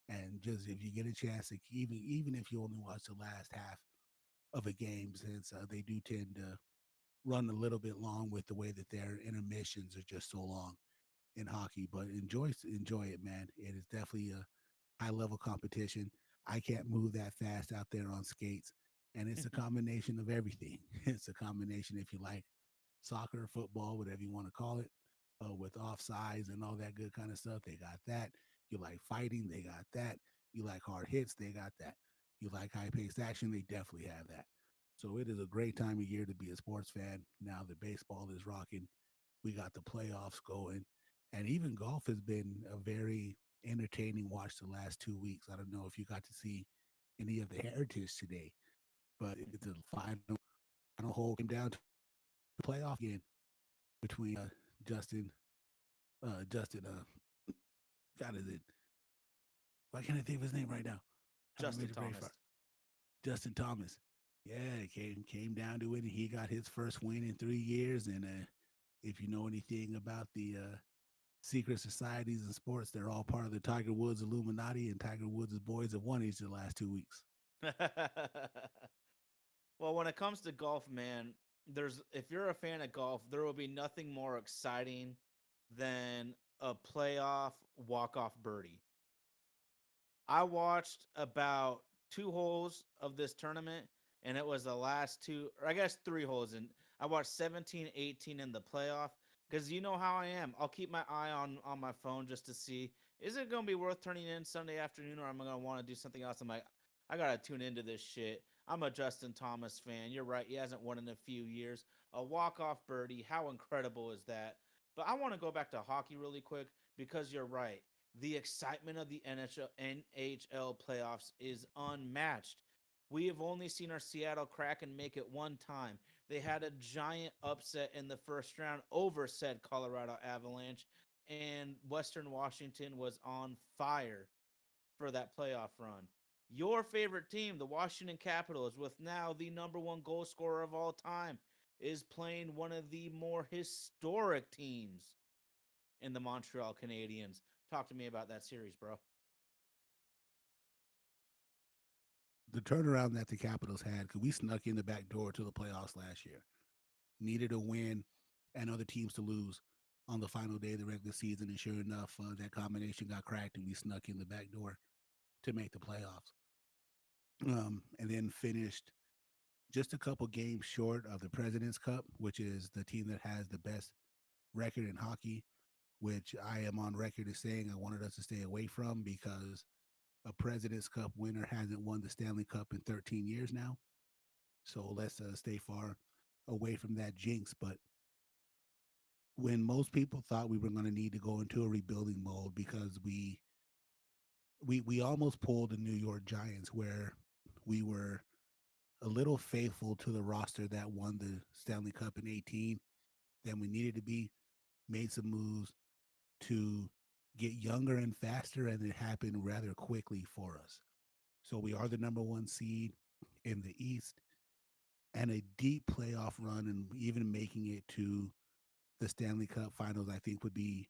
And just if you get a chance, to, even if you only watch the last half of a game, since they do tend to run a little bit long with the way that their intermissions are just so long in hockey. But enjoy it, man. It is definitely a high level competition. I can't move that fast out there on skates. And it's a combination of everything. It's a combination, if you like, soccer, football, whatever you want to call it, with offsides and all that good kind of stuff. They got that. You like fighting, they got that. You like hard hits, they got that. You like high paced action, they definitely have that. So it is a great time of year to be a sports fan. Now that baseball is rocking, we got the playoffs going, and even golf has been a very entertaining watch the last 2 weeks. I don't know if you got to see any of the heritage today, but the final hole came down to the playoff again between Justin, Justin, God is it? Why can't I think of his name right now? Having a Justin major brain Thomas. fart. Justin Thomas. Yeah, it came down to it, and he got his first win in 3 years. And if you know anything about the secret societies in sports, they're all part of the Tiger Woods Illuminati, and Tiger Woods' boys have won each of the last 2 weeks. Well, when it comes to golf, man, there's if you're a fan of golf, there will be nothing more exciting than a playoff walk-off birdie. I watched about 2 holes of this tournament, and it was the last two, or I guess 3 holes. And I watched 17, 18 in the playoff because you know how I am. I'll keep my eye on my phone just to see is it going to be worth turning in Sunday afternoon, or am I going to want to do something else? I'm like, I got to tune into this shit. I'm a Justin Thomas fan. You're right. He hasn't won in a few years. A walk-off birdie. How incredible is that? But I want to go back to hockey really quick because you're right, the excitement of the NHL playoffs is unmatched. We have only seen our Seattle Kraken make it one time. They had a giant upset in the first round over said Colorado Avalanche, and Western Washington was on fire for that playoff run. Your favorite team, the Washington Capitals, with now the number one goal scorer of all time, is playing one of the more historic teams in the Montreal Canadiens. Talk to me about that series, bro. The turnaround that the Capitals had, because we snuck in the back door to the playoffs last year, needed a win and other teams to lose on the final day of the regular season. And sure enough, that combination got cracked and we snuck in the back door to make the playoffs. And then finished just a couple games short of the President's Cup, which is the team that has the best record in hockey, which I am on record as saying I wanted us to stay away from because a President's Cup winner hasn't won the Stanley Cup in 13 years now. So let's stay far away from that jinx. But when most people thought we were going to need to go into a rebuilding mode because we almost pulled the New York Giants where we were a little faithful to the roster that won the Stanley Cup in 18 than we needed to be, made some moves to get younger and faster, and it happened rather quickly for us. So we are the number one seed in the East, and a deep playoff run and even making it to the Stanley Cup finals, I think would be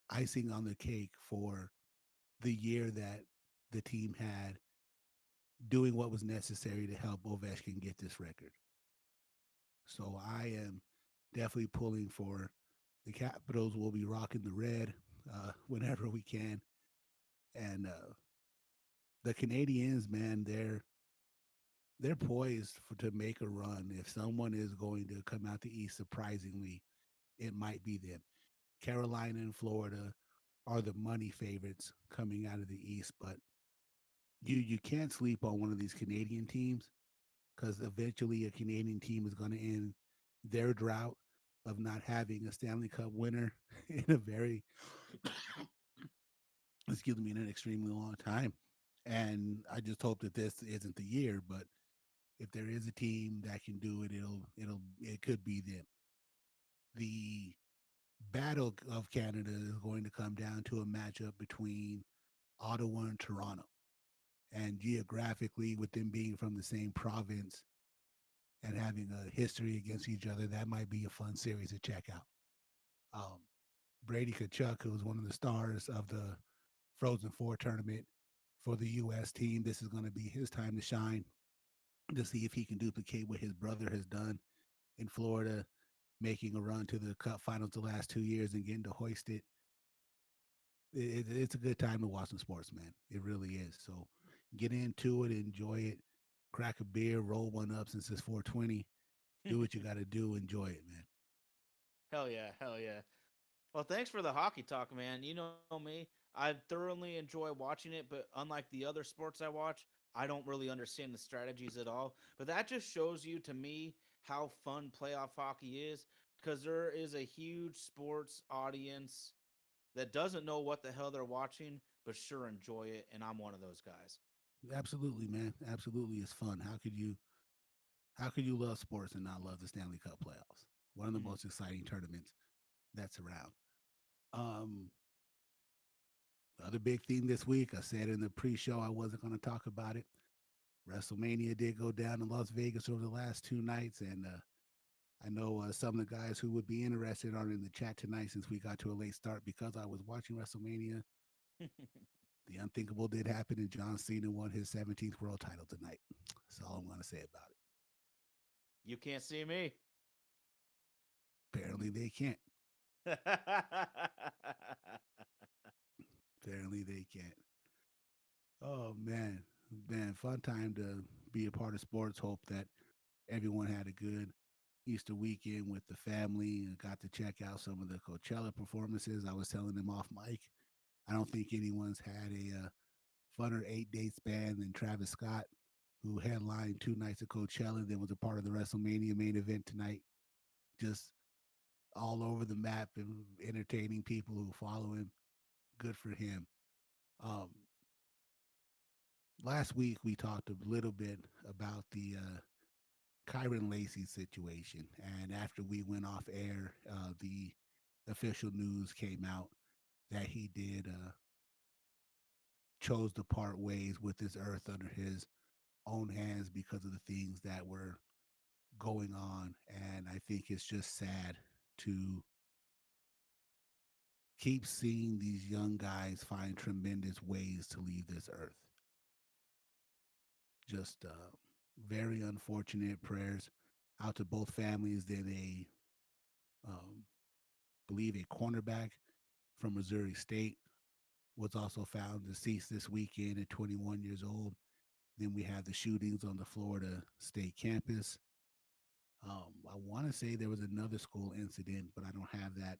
icing on the cake for the year that the team had doing what was necessary to help Ovechkin get this record. So I am definitely pulling for the Capitals. Will be rocking the red whenever we can, and the Canadians, man, they're poised to make a run. If someone is going to come out the East, surprisingly, it might be them. Carolina and Florida are the money favorites coming out of the East, but you can't sleep on one of these Canadian teams because eventually a Canadian team is going to end their drought of not having a Stanley Cup winner in a very, excuse me, in an extremely long time. And I just hope that this isn't the year, but if there is a team that can do it, it could be them. The battle of Canada is going to come down to a matchup between Ottawa and Toronto. And geographically, with them being from the same province and having a history against each other, that might be a fun series to check out. Um, Brady Kachuk, who was one of the stars of the Frozen Four tournament for the U.S. team, this is going to be his time to shine to see if he can duplicate what his brother has done in Florida, making a run to the Cup Finals the last 2 years and getting to hoist it. It's a good time to watch some sports, man. It really is. So get into it, enjoy it, crack a beer, roll one up since it's 420. Do what you got to do, enjoy it, man. Hell yeah, hell yeah. Well, thanks for the hockey talk, man. You know me. I thoroughly enjoy watching it, but unlike the other sports I watch, I don't really understand the strategies at all. But that just shows you to me how fun playoff hockey is because there is a huge sports audience that doesn't know what the hell they're watching, but sure enjoy it. And I'm one of those guys. Absolutely, man. Absolutely, it's fun. How could you love sports and not love the Stanley Cup playoffs? One of the Mhm. most exciting tournaments that's around. Um, the other big theme this week, I said in the pre-show I wasn't going to talk about it. WrestleMania did go down in Las Vegas over the last 2 nights, and I know some of the guys who would be interested are in the chat tonight since we got to a late start because I was watching WrestleMania. The unthinkable did happen, and John Cena won his 17th world title tonight. That's all I'm going to say about it. You can't see me. Apparently, they can't. Apparently, they can't. Oh man, fun time to be a part of sports. Hope that everyone had a good Easter weekend with the family and got to check out some of the Coachella performances. I was telling them off mic. I don't think anyone's had a funner 8 day span than Travis Scott, who headlined 2 nights of Coachella, then was a part of the WrestleMania main event tonight. Just all over the map and entertaining people who follow him. Good for him. Um, Last week we talked a little bit about the Kyron Lacey situation, and after we went off air, the official news came out that he did chose to part ways with this earth under his own hands because of the things that were going on. And I think it's just sad to keep seeing these young guys find tremendous ways to leave this earth. Just very unfortunate. Prayers out to both families. Then um, believe a cornerback from Missouri State was also found deceased this weekend at 21 years old. Then we have the shootings on the Florida State campus. I want to say there was another school incident, but I don't have that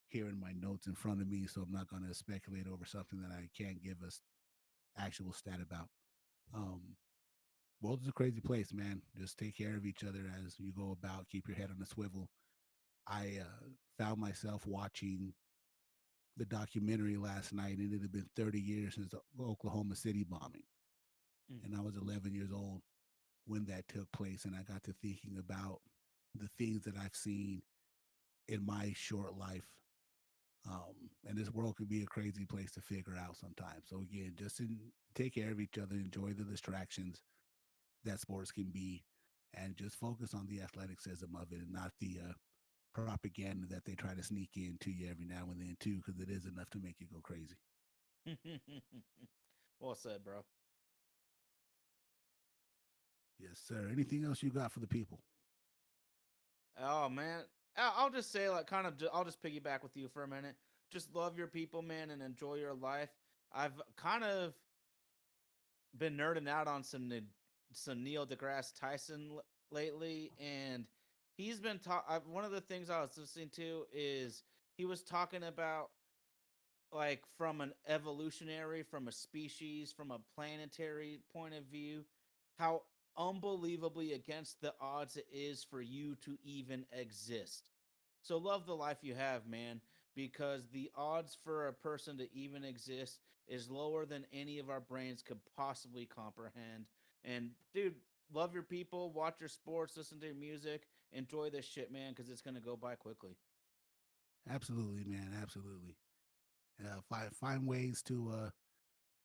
here in my notes in front of me, so I'm not going to speculate over something that I can't give us actual stat about. Um, World is a crazy place, man. Just take care of each other as you go about. Keep your head on a swivel. I found myself watching the documentary last night, and it had been 30 years since the Oklahoma City bombing, Mm. and I was 11 years old when that took place, and I got to thinking about the things that I've seen in my short life. And this world can be a crazy place to figure out sometimes. So again, take care of each other, enjoy the distractions that sports can be, and just focus on the athleticism of it and not the propaganda that they try to sneak into you every now and then too, because it is enough to make you go crazy. Well said, bro. Yes, sir. Anything else you got for the people? Oh man, I'll just say like kind of I'll just piggyback with you for a minute. Just love your people, man, and enjoy your life. I've kind of been nerding out on some Neil deGrasse Tyson lately, and he's been one of the things I was listening to is he was talking about like from an evolutionary, from a species, from a planetary point of view, how unbelievably against the odds it is for you to even exist. So love the life you have, man, because the odds for a person to even exist is lower than any of our brains could possibly comprehend. And dude, love your people, watch your sports, listen to your music, enjoy this shit, man, because it's gonna go by quickly. Absolutely, man. Absolutely. Find ways to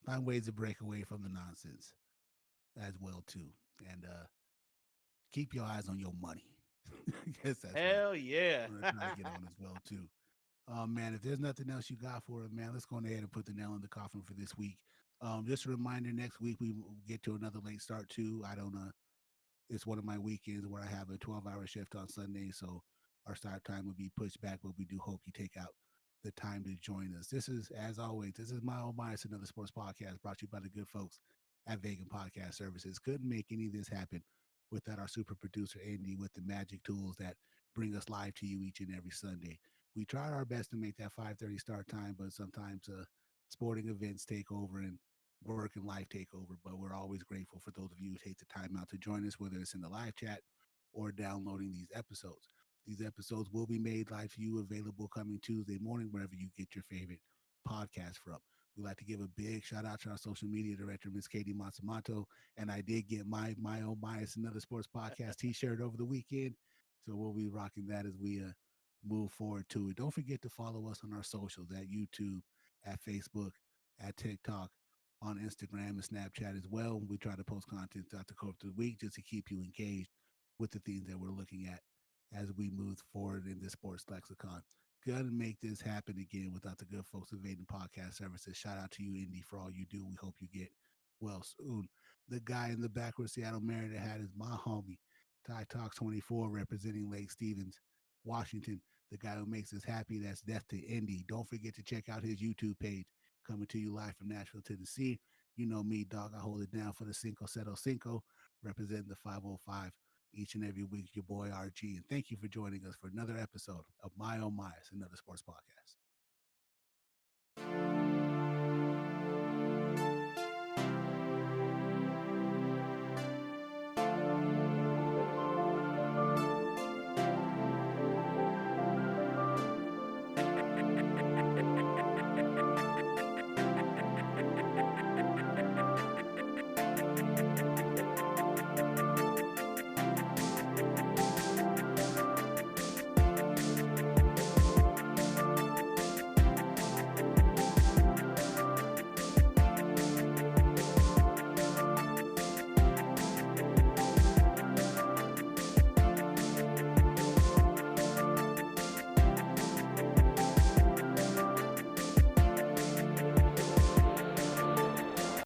find ways to break away from the nonsense as well too, and keep your eyes on your money. I guess that's Hell yeah. what I try to get on as well too. Man, if there's nothing else you got for it, man, let's go ahead and put the nail in the coffin for this week. Just a reminder, next week we will get to another late start too. I don't It's one of my weekends where I have a 12-hour shift on Sunday, so our start time will be pushed back, but we do hope you take out the time to join us. This is, as always, this is My Own Bias, another sports podcast brought to you by the good folks at Vegan Podcast Services. Couldn't make any of this happen without our super producer, Andy, with the magic tools that bring us live to you each and every Sunday. We tried our best to make that 5:30 start time, but sometimes sporting events take over and work and life take over. But we're always grateful for those of you who take the time out to join us, whether it's in the live chat or downloading these episodes. These episodes will be made live for you, available coming Tuesday morning, wherever you get your favorite podcast from. We'd like to give a big shout out to our social media director, Miss Katie Matsumoto. And I did get my own bias, another sports podcast t-shirt over the weekend. So we'll be rocking that as we move forward to it. Don't forget to follow us on our socials at YouTube, at Facebook, at TikTok, on Instagram and Snapchat as well. We try to post content throughout the course of the week just to keep you engaged with the things that we're looking at as we move forward in this sports lexicon. Gonna make this happen again without the good folks of Vaden Podcast Services. Shout out to you, Indy, for all you do. We hope you get well soon. The guy in the back where Seattle Mariner hat is my homie, Ty Talks 24, representing Lake Stevens, Washington. The guy who makes us happy. That's Death to Indy. Don't forget to check out his YouTube page, coming to you live from Nashville, Tennessee. You know me, dog. I hold it down for the Cinco Settle Cinco, representing the 505 each and every week. Your boy RG. And thank you for joining us for another episode of My Own Bias, another sports podcast.